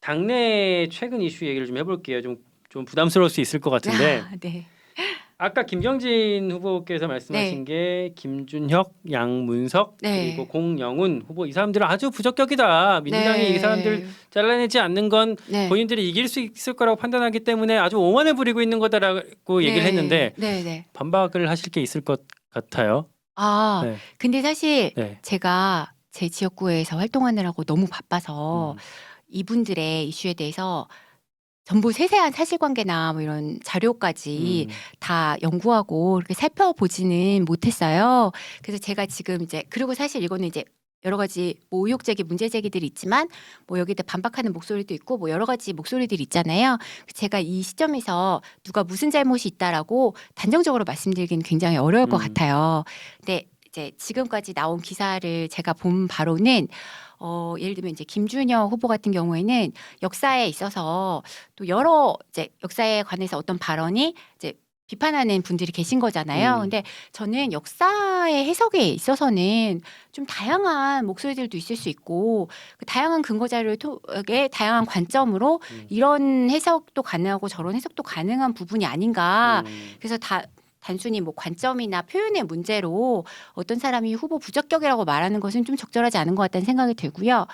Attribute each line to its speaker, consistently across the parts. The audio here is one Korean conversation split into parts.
Speaker 1: 당내 최근 이슈 얘기를 좀 해볼게요. 좀 부담스러울 수 있을 것 같은데
Speaker 2: 네.
Speaker 1: 아까 김경진 후보께서 말씀하신 게 김준혁, 양문석
Speaker 2: 네.
Speaker 1: 그리고 공영훈 후보 이 사람들은 아주 부적격이다. 민주당이
Speaker 2: 네.
Speaker 1: 이 사람들 잘라내지 않는 건
Speaker 2: 네.
Speaker 1: 본인들이 이길 수 있을 거라고 판단하기 때문에 아주 오만을 부리고 있는 거다라고 얘기를 했는데
Speaker 2: 네.
Speaker 1: 반박을 하실 게 있을 것 같아요.
Speaker 2: 아,
Speaker 1: 네.
Speaker 2: 근데 사실
Speaker 1: 네.
Speaker 2: 제가 제 지역구에서 활동하느라고 너무 바빠서 이분들의 이슈에 대해서 전부 세세한 사실관계나 뭐 이런 자료까지 다 연구하고 이렇게 살펴보지는 못했어요. 그래서 제가 지금 이제 그리고 사실 이거는 이제 여러 가지 뭐 의혹 제기, 문제 제기들이 있지만 뭐 여기다 반박하는 목소리도 있고 뭐 여러 가지 목소리들이 있잖아요. 제가 이 시점에서 누가 무슨 잘못이 있다라고 단정적으로 말씀드리기는 굉장히 어려울 것 같아요. 근데 이제 지금까지 나온 기사를 제가 본 바로는 예를 들면 이제 김준혁 후보 같은 경우에는 역사에 있어서 또 여러 이제 역사에 관해서 어떤 발언이 이제 비판하는 분들이 계신 거잖아요. 근데 저는 역사의 해석에 있어서는 좀 다양한 목소리들도 있을 수 있고 그 다양한 근거 자료를 통해 다양한 관점으로 이런 해석도 가능하고 저런 해석도 가능한 부분이 아닌가. 그래서 단순히 뭐 관점이나 표현의 문제로 어떤 사람이 후보 부적격이라고 말하는 것은 좀 적절하지 않은 것 같다는 생각이 들고요.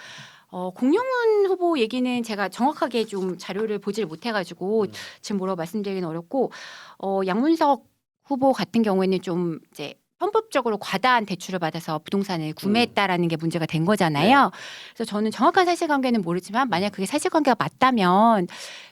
Speaker 2: 공영훈 후보 얘기는 제가 정확하게 좀 자료를 보질 못해가지고 지금 뭐라고 말씀드리기는 어렵고 양문석 후보 같은 경우에는 좀 이제 편법적으로 과다한 대출을 받아서 부동산을 구매했다라는 게 문제가 된 거잖아요. 그래서 저는 정확한 사실관계는 모르지만 만약 그게 사실관계가 맞다면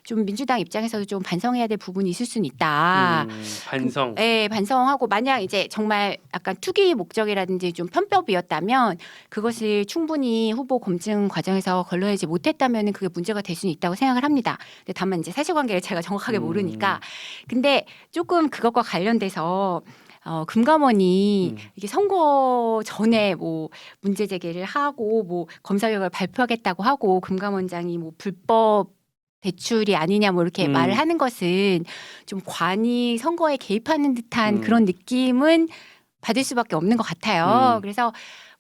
Speaker 2: 좀 민주당 입장에서도 좀 반성해야 될 부분이 있을 수는 있다.
Speaker 1: 반성.
Speaker 2: 네, 반성하고 만약 이제 정말 약간 투기 목적이라든지 좀 편법이었다면 그것을 충분히 후보 검증 과정에서 걸러내지 못했다면 그게 문제가 될 수는 있다고 생각을 합니다. 근데 다만 이제 사실관계를 제가 정확하게 모르니까. 근데 조금 그것과 관련돼서 금감원이 이게 선거 전에 뭐 문제 제기를 하고 뭐 검사 결과를 발표하겠다고 하고 금감원장이 뭐 불법 대출이 아니냐 뭐 이렇게 말을 하는 것은 좀 관이 선거에 개입하는 듯한 그런 느낌은 받을 수밖에 없는 것 같아요. 그래서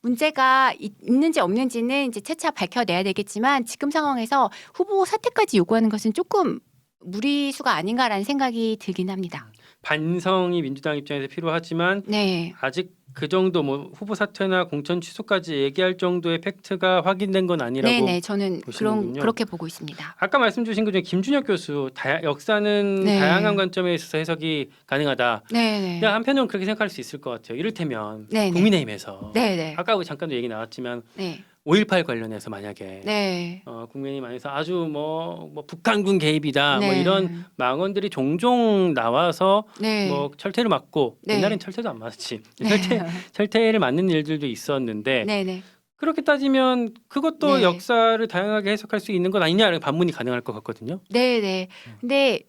Speaker 2: 문제가 있는지 없는지는 이제 차차 밝혀내야 되겠지만 지금 상황에서 후보 사퇴까지 요구하는 것은 조금 무리수가 아닌가라는 생각이 들긴 합니다.
Speaker 1: 반성이 민주당 입장에서 필요하지만
Speaker 2: 네.
Speaker 1: 아직 그 정도 뭐 후보 사퇴나 공천 취소까지 얘기할 정도의 팩트가 확인된 건 아니라고
Speaker 2: 네네, 저는
Speaker 1: 보시는군요.
Speaker 2: 그렇게 보고 있습니다.
Speaker 1: 아까 말씀 주신 것 중에 김준혁 교수 역사는 다양한 관점에 있어서 해석이 가능하다.
Speaker 2: 네네.
Speaker 1: 근데 한편으로는 그렇게 생각할 수 있을 것 같아요. 이를테면
Speaker 2: 네네.
Speaker 1: 국민의힘에서
Speaker 2: 네네.
Speaker 1: 아까 잠깐 얘기 나왔지만
Speaker 2: 네.
Speaker 1: 5.18 관련해서 만약에
Speaker 2: 네.
Speaker 1: 국민의힘 안에서 아주 뭐 북한군 개입이다 뭐
Speaker 2: 네.
Speaker 1: 이런 망언들이 종종 나와서
Speaker 2: 네.
Speaker 1: 뭐 철퇴를 맞고
Speaker 2: 네.
Speaker 1: 옛날엔 철퇴도 안 맞았지 철퇴를 맞는 일들도 있었는데
Speaker 2: 네네.
Speaker 1: 그렇게 따지면 그것도
Speaker 2: 네.
Speaker 1: 역사를 다양하게 해석할 수 있는 것 아니냐라는 반문이 가능할 것 같거든요.
Speaker 2: 네네. 근데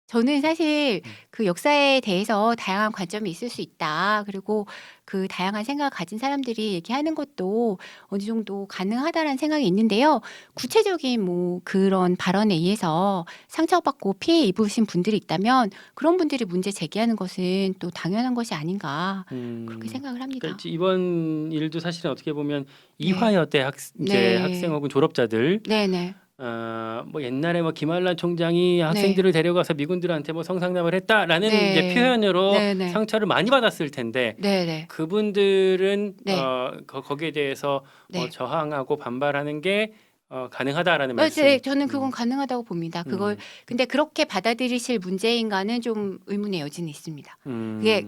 Speaker 2: 저는 사실 그 역사에 대해서 다양한 관점이 있을 수 있다. 그리고 그 다양한 생각을 가진 사람들이 얘기하는 것도 어느 정도 가능하다라는 생각이 있는데요. 구체적인 뭐 그런 발언에 의해서 상처받고 피해 입으신 분들이 있다면 그런 분들이 문제 제기하는 것은 또 당연한 것이 아닌가 그렇게 생각을 합니다.
Speaker 1: 그러니까 이번 일도 사실은 어떻게 보면
Speaker 2: 네.
Speaker 1: 이화여대
Speaker 2: 네.
Speaker 1: 학생 혹은 졸업자들
Speaker 2: 네네.
Speaker 1: 뭐 옛날에 뭐 김한란 총장이 학생들을 데려가서 미군들한테 뭐 성상납을 했다라는
Speaker 2: 네.
Speaker 1: 이제 표현으로
Speaker 2: 네네.
Speaker 1: 상처를 많이 받았을 텐데
Speaker 2: 네네.
Speaker 1: 그분들은
Speaker 2: 네.
Speaker 1: 거기에 대해서
Speaker 2: 네.
Speaker 1: 저항하고 반발하는 게 가능하다라는
Speaker 2: 네,
Speaker 1: 말씀.
Speaker 2: 저는 그건 가능하다고 봅니다. 그걸 근데 그렇게 받아들이실 문제인가는 좀 의문의 여지는 있습니다.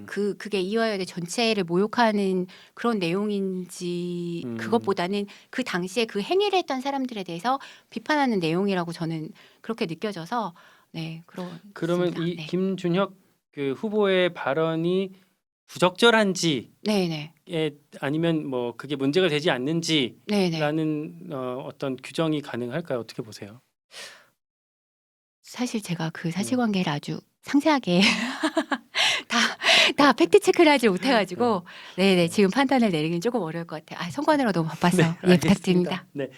Speaker 2: 그게 이화여대 전체를 모욕하는 그런 내용인지 그것보다는 그 당시에 그 행위를 했던 사람들에 대해서 비판하는 내용이라고 저는 그렇게 느껴져서 네,
Speaker 1: 그러면
Speaker 2: 그렇습니다.
Speaker 1: 이
Speaker 2: 네.
Speaker 1: 김준혁 그 후보의 발언이 부적절한지
Speaker 2: 네네.
Speaker 1: 아니면 뭐 그게 문제가 되지 않는지라는
Speaker 2: 네네.
Speaker 1: 어떤 규정이 가능할까요? 어떻게 보세요?
Speaker 2: 사실 제가 그 사실관계를 아주 상세하게 다 팩트 체크를 하지 못해가지고 네네 지금 판단을 내리기는 조금 어려울 것 같아요. 선관위로 너무 바빠서
Speaker 1: 네,
Speaker 2: 예
Speaker 1: 알겠습니다.
Speaker 2: 부탁드립니다.
Speaker 1: 네.